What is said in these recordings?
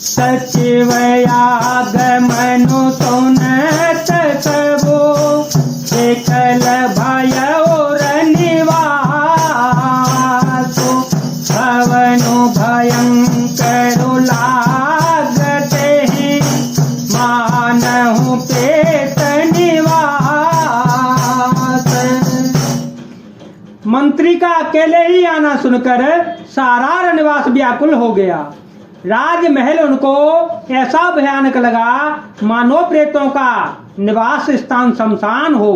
सचिव आगमनु सुनत सबो, एकल भय और निवासो, भवनु भयंकर लागते हैं, मानहु पेट निवास। मंत्री का अकेले ही आना सुनकर सारा रनिवास व्याकुल हो गया। राजमहल उनको ऐसा भयानक लगा मानो प्रेतों का निवास स्थान शमशान हो।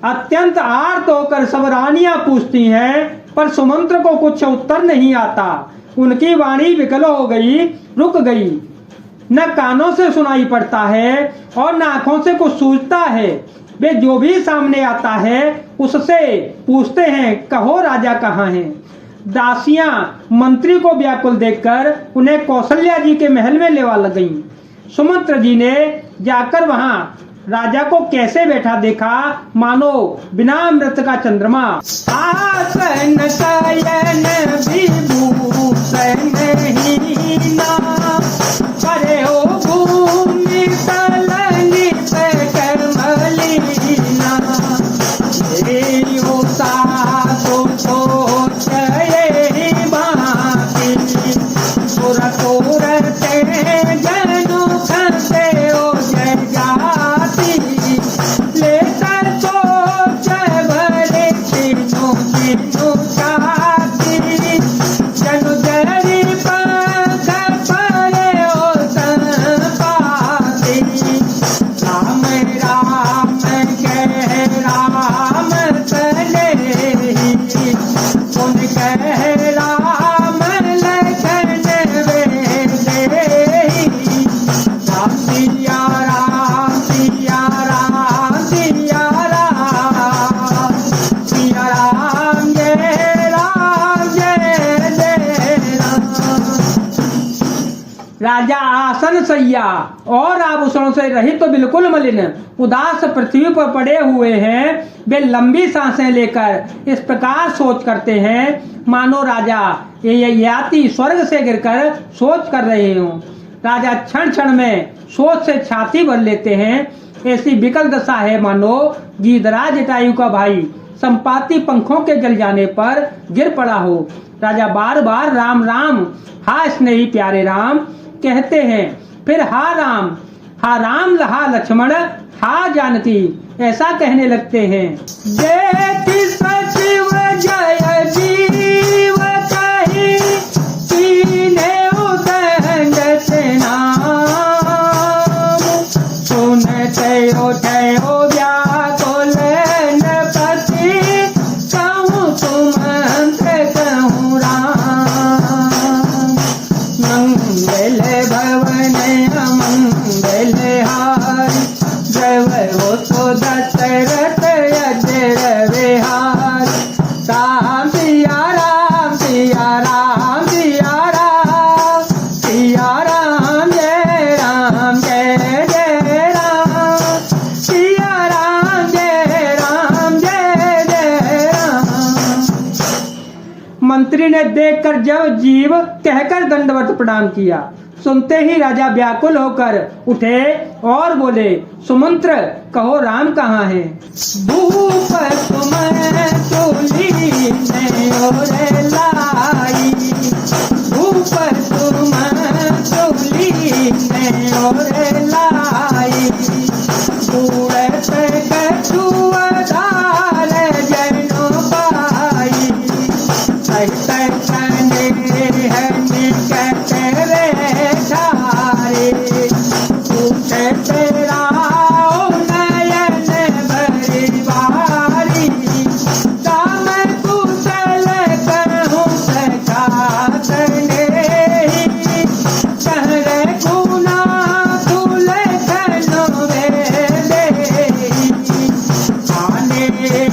अत्यंत आर्त होकर सब रानियां पूछती हैं, पर सुमंत्र को कुछ उत्तर नहीं आता। उनकी वाणी विकल हो गई, रुक गई, न कानों से सुनाई पड़ता है और न आंखों से कुछ सूझता है। वे जो भी सामने आता है उससे पूछते हैं, कहो राजा कहाँ हैं। दासियां मंत्री को व्याकुल देखकर उन्हें कौशल्या जी के महल में लेवा लग गईं। सुमंत्र जी ने जाकर वहां राजा को कैसे बैठा देखा, मानो बिना अमृत का चंद्रमा। आसन शयन विभूषण हीना, करे हो भूमि तलनित कमलीना, मेरी हो सासो सोचये बाकी, सुर तोरते जनु खसे हो जगाती, लेकर सोच भरे तीनों तीनों चाहती, जनु जरी पंख परे हो संपाती, राम राम कह राम चले ही, सुन कह राम लखन वे देही, सिया राम सिया राम सिया राम, सिया राम जय राम। राजा आसन सैया और आभूषणों से रहित तो बिल्कुल मलिन उदास पृथ्वी पर पड़े हुए हैं। वे लंबी सांसें लेकर इस प्रकार सोच करते हैं, मानो राजा ये याति स्वर्ग से गिरकर सोच कर रहे हों। राजा क्षण क्षण में सोच से छाती भर लेते हैं। ऐसी विकल दशा है मानो गीधराज जटायु का भाई संपाति पंखों के जल जाने पर गिर पड़ा हो। राजा बार बार राम राम, हा स्नेही प्यारे राम कहते हैं, फिर हा राम हा लक्ष्मण हा जानकी ऐसा कहने लगते हैं। जय सचिव जय जीव कही, कीने उदंडत नाम, सुनते उठे व्याकुल नृपति, कहूँ सुमंत्र कहूँ राम, मंगल भवन अमंगल हारी, जय हो तो दशरथ अजर विहार, राम सिया राम सिया राम सिया राम, सिया राम जय राम, सिया राम जय राम। मंत्री ने देखकर जब जीव कहकर दंडवत प्रणाम किया। सुनते ही राजा व्याकुल होकर उठे और बोले, सुमंत्र कहो राम कहाँ है। भूप तुमरी लाई, भूप तुमरी लाई, कछुआ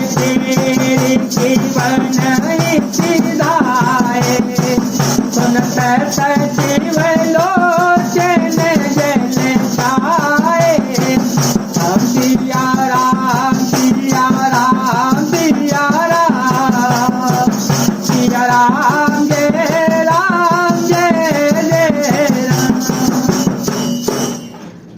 तेरी जीवन सिधाए सुनत सचिव लोचन जल छाए सिया राम सिया राम सिया राम सिया राम जय राम जय जय राम।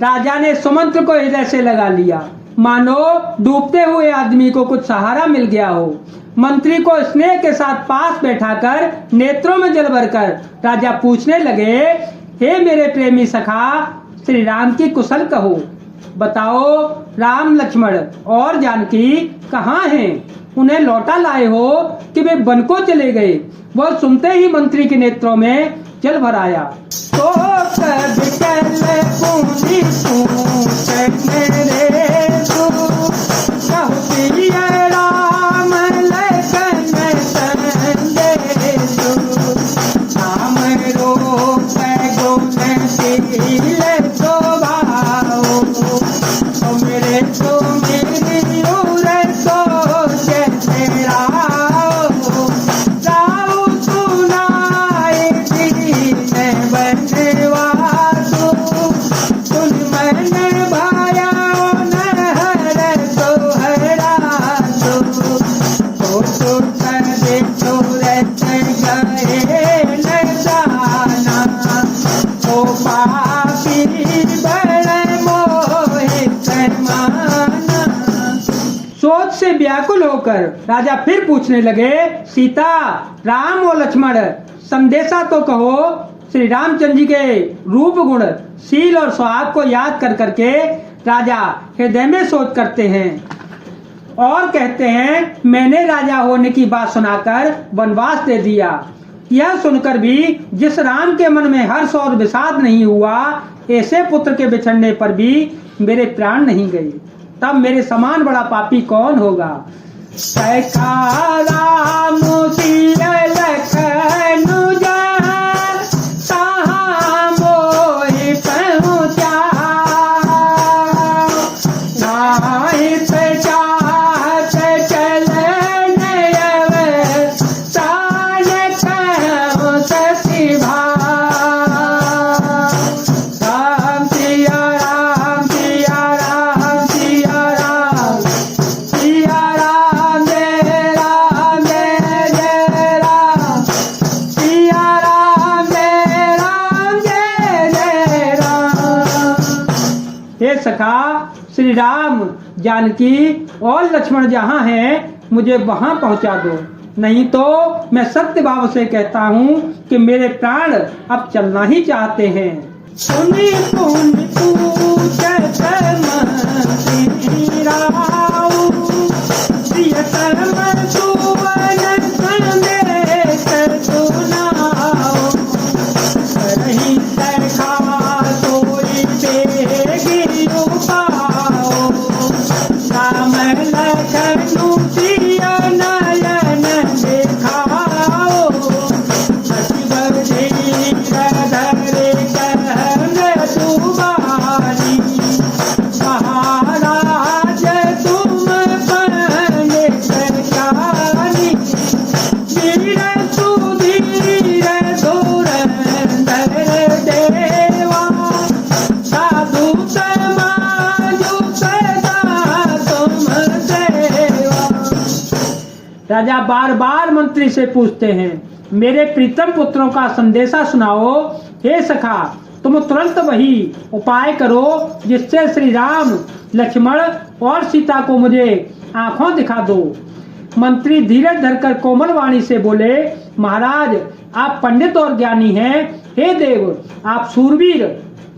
राजा ने सुमंत्र को हृदय से लगा लिया, मानो डूबते हुए आदमी को कुछ सहारा मिल गया हो। मंत्री को स्नेह के साथ पास बैठाकर नेत्रों में जल भरकर राजा पूछने लगे, हे मेरे प्रेमी सखा, श्री राम की कुशल कहो, बताओ राम लक्ष्मण और जानकी कहाँ हैं? उन्हें लौटा लाए हो कि वे वन को चले गए? वह सुनते ही मंत्री के नेत्रों में जल भर आया। तो राम लखन संदेशु राम रूप गुण शील स्वभाव मेरे तो मेरी उर तो जय राव राव सुनाए दीन बनवासु सुन मन भाया नहर सोहरासु तो सुन दे तुरत गए न जाना ओ पापी बड़ मोहित माना। सोच से व्याकुल होकर राजा फिर पूछने लगे, सीता, राम और लक्ष्मण, संदेशा तो कहो। श्री रामचंद्र जी के रूप गुण शील और स्वभाव को याद कर करके राजा हृदय में सोच करते हैं और कहते हैं, मैंने राजा होने की बात सुनाकर वनवास दे दिया। यह सुनकर भी जिस राम के मन में हर्ष और विषाद नहीं हुआ, ऐसे पुत्र के बिछड़ने पर भी मेरे प्राण नहीं गए, तब मेरे समान बड़ा पापी कौन होगा। सखा राम सिया लखन जहाँ तहाँ मोहि पहुँचा नाहित चाहत चलन अवसान कहूँ सतिभा राम सिया राम सिया राम सिया राम सिया राम जय राम सिया राम जय जय राम। हे सखा, श्री राम, जानकी और लक्ष्मण जहाँ हैं, मुझे वहाँ पहुँचा दो, नहीं तो मैं सत्य भाव से कहता हूँ कि मेरे प्राण अब चलना ही चाहते हैं। सुनी पुन पूछत मंत्री राऊ, प्रियतम सुवन संदेश सुनाओ, करहि सखा सोई बेगी उपाओ, राम लखन सिया नयन देखाओ, सचिव धीर धरे सुबानी, महाराज तुम पंडित ज्ञानी, वीर सुधीर धुरंधर देवा, साधु समाजु सदा तुम सेवा। राजा बार बार मंत्री से पूछते हैं, मेरे प्रीतम पुत्रों का संदेशा सुनाओ। हे सखा, तुम तुरंत वही उपाय करो जिससे श्री राम, लक्ष्मण और सीता को मुझे आंखों दिखा दो। मंत्री धीरज धरकर कोमल वाणी से बोले, महाराज, आप पंडित और ज्ञानी हैं। हे देव, आप सूरवीर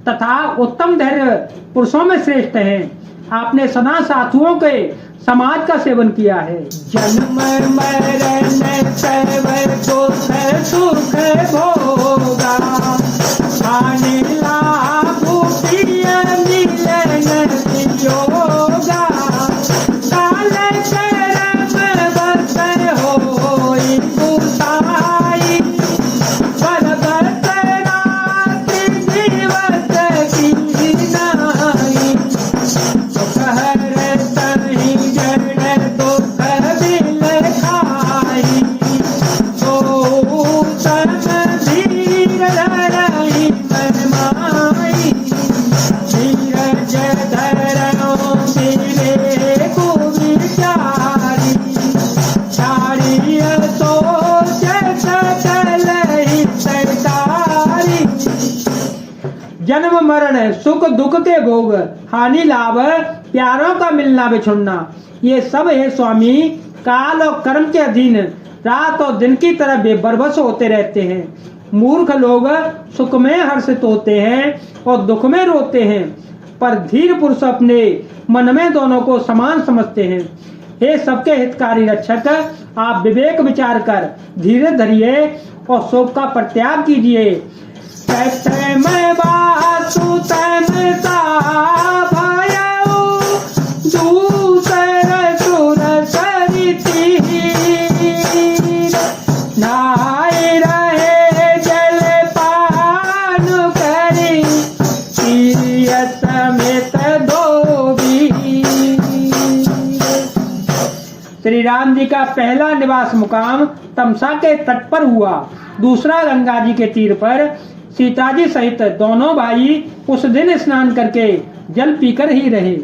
तथा उत्तम धैर्य पुरुषों में श्रेष्ठ हैं। आपने सदा साधुओं के समाज का सेवन किया है। जन्म मरण सर्व दुख सुख भोगा, हानि लाभ प्रिय मिलन योगा, काल कर्म बस होई गुसाई, पर्वत रात्रि दिवस की नाई, दुख हर तहि जड़ दुख मरण सुख दुख के भोग, हानि लाभ प्यारों का मिलना बिछुड़ना, ये सब है स्वामी काल और कर्म के अधीन रात और दिन की तरह बेबरबस होते रहते हैं। मूर्ख लोग सुख में हर्षित होते हैं और दुख में रोते हैं, पर धीर पुरुष अपने मन में दोनों को समान समझते हैं। हे सबके हितकारी रक्षक, आप विवेक विचार कर धीरे धरिए और शोक का परित्याग कीजिए। मैं बासु तैमता भयउ, दूसर सुर सरिती, नहाए रहे जल पान करी, प्रिय समेत धोबी। श्री राम जी का पहला निवास मुकाम तमसा के तट पर हुआ, दूसरा गंगा जी के तीर पर। सीता जी सहित दोनों भाई उस दिन स्नान करके जल पीकर ही रहे।